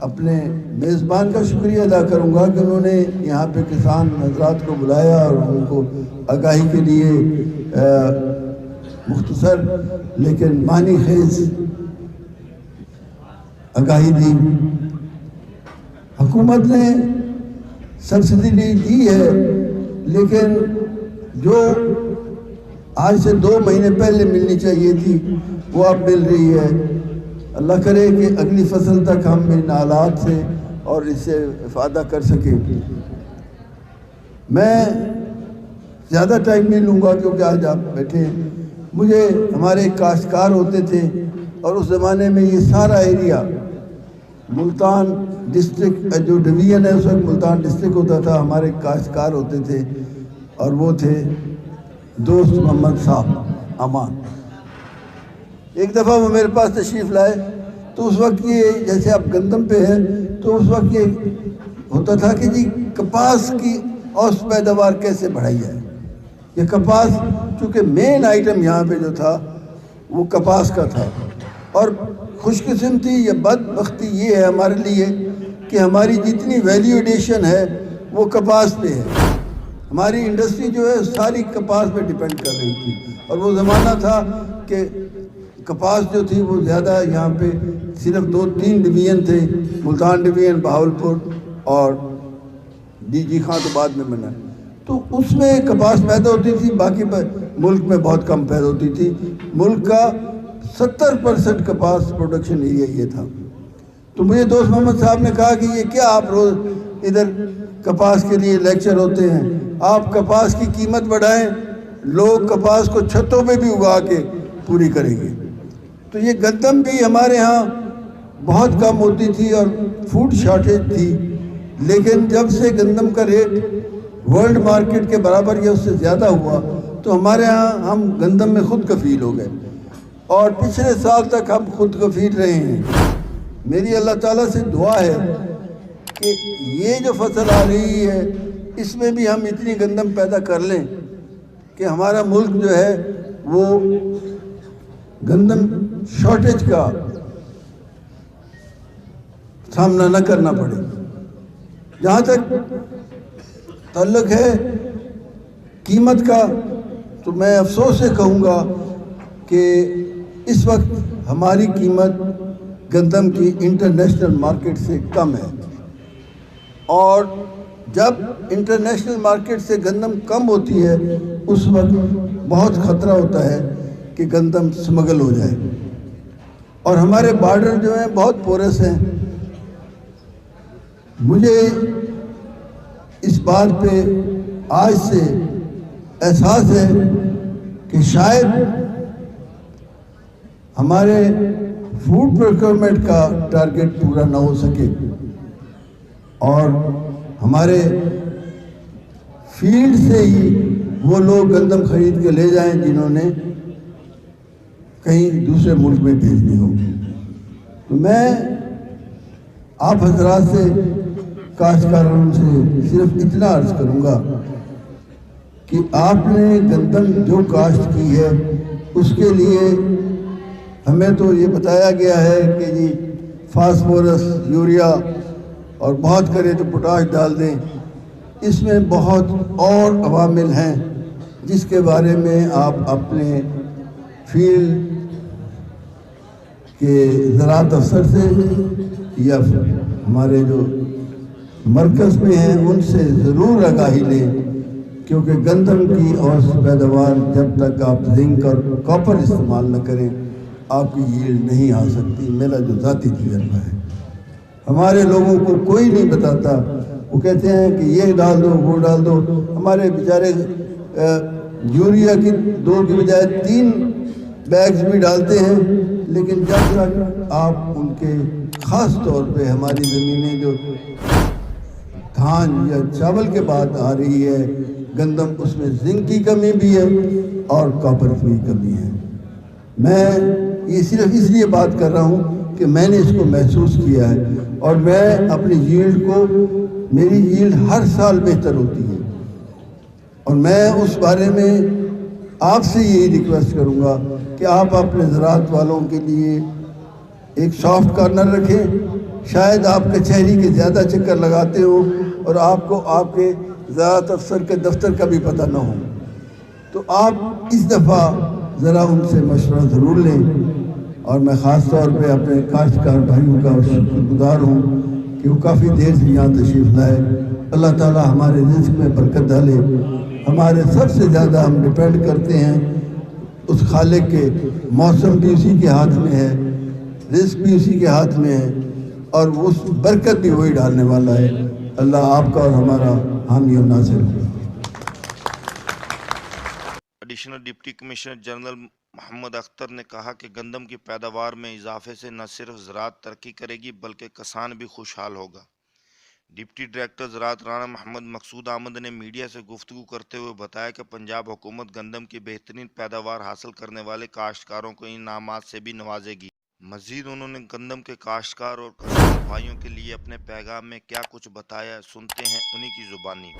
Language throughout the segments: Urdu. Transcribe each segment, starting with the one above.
اپنے میزبان کا شکریہ ادا کروں گا کہ انہوں نے یہاں پہ کسان حضرات کو بلایا اور ان کو آگاہی کے لیے مختصر لیکن معنی خیز آگاہی دی۔ حکومت نے سبسڈی دی ہے، لیکن جو آج سے 2 مہینے پہلے ملنی چاہیے تھی وہ اب مل رہی ہے۔ اللہ کرے کہ اگلی فصل تک ہم ان حالات سے اور اس سے افادہ کر سکیں۔ میں زیادہ ٹائم نہیں لوں گا کیونکہ آج آپ بیٹھے ہیں۔ مجھے ہمارے کاشتکار ہوتے تھے اور اس زمانے میں یہ سارا ایریا ملتان ڈسٹرکٹ جو ڈویژن ہے اس وقت ملتان ڈسٹرکٹ ہوتا تھا، ہمارے کاشتکار ہوتے تھے اور وہ تھے دوست محمد صاحب امان۔ ایک دفعہ وہ میرے پاس تشریف لائے تو اس وقت یہ جیسے آپ گندم پہ ہے تو اس وقت یہ ہوتا تھا کہ جی کپاس کی اوسط پیداوار کیسے بڑھائی جائے۔ یہ کپاس چونکہ مین آئٹم یہاں پہ جو تھا وہ کپاس کا تھا، اور خوش قسمتی یا بدبختی یہ ہے ہمارے لیے کہ ہماری جتنی ویلیو ایڈیشن ہے وہ کپاس پہ ہے۔ ہماری انڈسٹری جو ہے ساری کپاس پہ ڈیپینڈ کر رہی تھی، اور وہ زمانہ تھا کہ کپاس جو تھی وہ زیادہ یہاں پہ صرف 2-3 ڈویژن تھے، ملتان ڈویژن، بہاولپور اور ڈی جی خان تو بعد میں بنا، تو اس میں کپاس پیدا ہوتی تھی، باقی ملک میں بہت کم پیدا ہوتی تھی۔ ملک کا 70% کپاس پروڈکشن ایریا یہ تھا۔ تو مجھے دوست محمد صاحب نے کہا کہ یہ کیا آپ روز ادھر کپاس کے لیے لیکچر ہوتے ہیں، آپ کپاس کی قیمت بڑھائیں، لوگ کپاس کو چھتوں پہ بھی اگا کے پوری کریں گے۔ تو یہ گندم بھی ہمارے ہاں بہت کم ہوتی تھی اور فوڈ شارٹیج تھی، لیکن جب سے گندم کا ریٹ ورلڈ مارکیٹ کے برابر یا اس سے زیادہ ہوا تو ہمارے ہاں ہم گندم میں خود کفیل ہو گئے، اور پچھلے سال تک ہم خود کفیل رہے ہیں۔ میری اللہ تعالیٰ سے دعا ہے کہ یہ جو فصل آ رہی ہے اس میں بھی ہم اتنی گندم پیدا کر لیں کہ ہمارا ملک جو ہے وہ گندم شارٹیج کا سامنا نہ کرنا پڑے۔ جہاں تک تعلق ہے قیمت کا، تو میں افسوس سے کہوں گا کہ اس وقت ہماری قیمت گندم کی انٹرنیشنل مارکیٹ سے کم ہے، اور جب انٹرنیشنل مارکیٹ سے گندم کم ہوتی ہے اس وقت بہت خطرہ ہوتا ہے کہ گندم سمگل ہو جائے، اور ہمارے بارڈر جو ہیں بہت پورس ہیں۔ مجھے اس بات پہ آج سے احساس ہے کہ شاید ہمارے فوڈ پروکیورمنٹ کا ٹارگٹ پورا نہ ہو سکے، اور ہمارے فیلڈ سے ہی وہ لوگ گندم خرید کے لے جائیں جنہوں نے کہیں دوسرے ملک میں بھیجنی ہو۔ تو میں آپ حضرات سے کاشتکاروں سے صرف اتنا عرض کروں گا کہ آپ نے گندم جو کاشت کی ہے اس کے لیے ہمیں تو یہ بتایا گیا ہے کہ جی فاسفورس، یوریا اور بہت کرے تو پوٹاش ڈال دیں۔ اس میں بہت اور عوامل ہیں جس کے بارے میں آپ اپنے فیلڈ کے زراعت افسر سے یا ہمارے جو مرکز میں ہیں ان سے ضرور آگاہی لیں، کیونکہ گندم کی اوسط پیداوار جب تک آپ زنک اور کاپر استعمال نہ کریں آپ کی ییلڈ نہیں آ سکتی۔ میرا جو ذاتی تجربہ ہے، ہمارے لوگوں کو کوئی نہیں بتاتا، وہ کہتے ہیں کہ یہ ڈال دو وہ ڈال دو۔ ہمارے بیچارے یوریا کی 2 کی بجائے 3 بیگز بھی ڈالتے ہیں، لیکن جب تک آپ ان کے خاص طور پہ ہماری زمینیں جو دھان یا چاول کے بعد آ رہی ہے گندم، اس میں زنک کی کمی بھی ہے اور کاپر کی کمی ہے۔ میں یہ صرف اس لیے بات کر رہا ہوں کہ میں نے اس کو محسوس کیا ہے، اور میں اپنی ییلڈ کو، میری ییلڈ ہر سال بہتر ہوتی ہے، اور میں اس بارے میں آپ سے یہی ریکویسٹ کروں گا کہ آپ اپنے زراعت والوں کے لیے ایک سافٹ کارنر رکھیں شاید آپ کچہری کے زیادہ چکر لگاتے ہو اور آپ کو آپ کے زراعت افسر کے دفتر کا بھی پتہ نہ ہو، تو آپ اس دفعہ ذرا ان سے مشورہ ضرور لیں۔ اور میں خاص طور پہ اپنے کاشتکار بھائیوں کا شکر گزار ہوں کہ وہ کافی دیر سے یہاں تشریف لائے۔ اللہ تعالی ہمارے رزق میں برکت ڈالے۔ ہمارے سب سے زیادہ ہم ڈیپینڈ کرتے ہیں اس خالق کے، موسم بھی اسی کے ہاتھ میں ہے، رزق بھی اسی کے ہاتھ میں ہے، اور اس برکت بھی وہی ڈالنے والا ہے۔ اللہ آپ کا اور ہمارا حامی و ناصر ہو۔ ایڈیشنل ڈپٹی کمشنر جنرل محمد اختر نے کہا کہ گندم کی پیداوار میں اضافے سے نہ صرف زراعت ترقی کرے گی بلکہ کسان بھی خوشحال ہوگا۔ ڈپٹی ڈائریکٹر زراعت رانا محمد مقصود احمد نے میڈیا سے گفتگو کرتے ہوئے بتایا کہ پنجاب حکومت گندم کی بہترین پیداوار حاصل کرنے والے کاشتکاروں کو انعامات سے بھی نوازے گی۔ مزید انہوں نے گندم کے کاشتکار اور کسان بھائیوں کے لیے اپنے پیغام میں کیا کچھ بتایا، سنتے ہیں انہی کی زبانی۔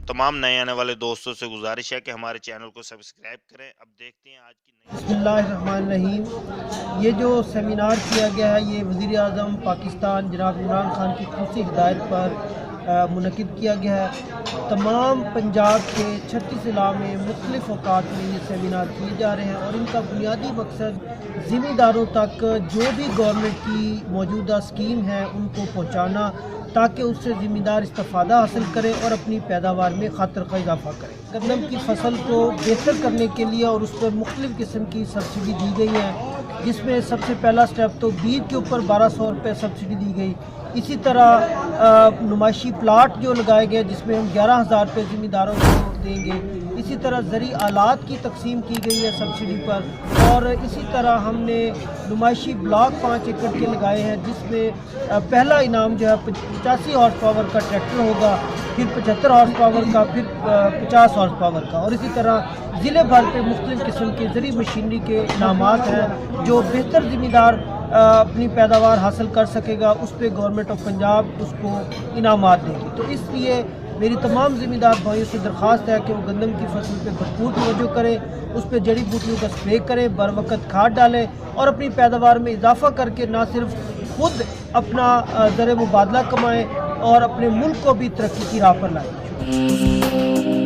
تمام نئے آنے والے دوستوں سے گزارش ہے کہ ہمارے چینل کو سبسکرائب کریں۔ اب دیکھتے ہیں آج کی نئی۔ بسم اللہ الرحمن الرحیم۔ یہ جو سیمینار کیا گیا ہے یہ وزیر اعظم پاکستان جناب عمران خان کی خصوصی ہدایت پر منعقد کیا گیا ہے۔ تمام پنجاب کے 36 اضلاع میں مختلف اوقات میں یہ سیمینار کیے جا رہے ہیں اور ان کا بنیادی مقصد ذمہ داروں تک جو بھی گورنمنٹ کی موجودہ اسکیم ہے ان کو پہنچانا تاکہ اس سے ذمہ دار استفادہ حاصل کریں اور اپنی پیداوار میں خاطر خواہ اضافہ کریں۔ گندم کی فصل کو بہتر کرنے کے لیے اور اس پر مختلف قسم کی سبسڈی دی گئی ہے، جس میں سب سے پہلا سٹیپ تو بیج کے اوپر 1200 روپے سبسڈی دی گئی۔ اسی طرح نمائشی پلاٹ جو لگائے گئے جس میں ہم 11,000 روپے ذمہ داروں کو دیں گے۔ اسی طرح زرعی آلات کی تقسیم کی گئی ہے سبسڈی پر، اور اسی طرح ہم نے نمائشی بلاک 5 ایکڑ کے لگائے ہیں جس میں پہلا انعام جو ہے 85 ہارس پاور کا ٹریکٹر ہوگا، پھر 75 ہارس پاور کا، پھر 50 ہارس پاور کا، اور اسی طرح ضلع بھر پہ مختلف قسم کی زرعی مشینری کے انعامات ہیں جو بہتر ذمہ دار اپنی پیداوار حاصل کر سکے گا، اس پہ گورنمنٹ آف پنجاب اس کو انعامات دے گی۔ تو اس لیے میری تمام ذمہ دار بھائیوں سے درخواست ہے کہ وہ گندم کی فصل پہ بھرپور توجہ کریں، اس پہ جڑی بوٹیوں کا اسپرے کریں، بر وقت کھاد ڈالیں اور اپنی پیداوار میں اضافہ کر کے نہ صرف خود اپنا زر مبادلہ کمائیں اور اپنے ملک کو بھی ترقی کی راہ پر لائیں۔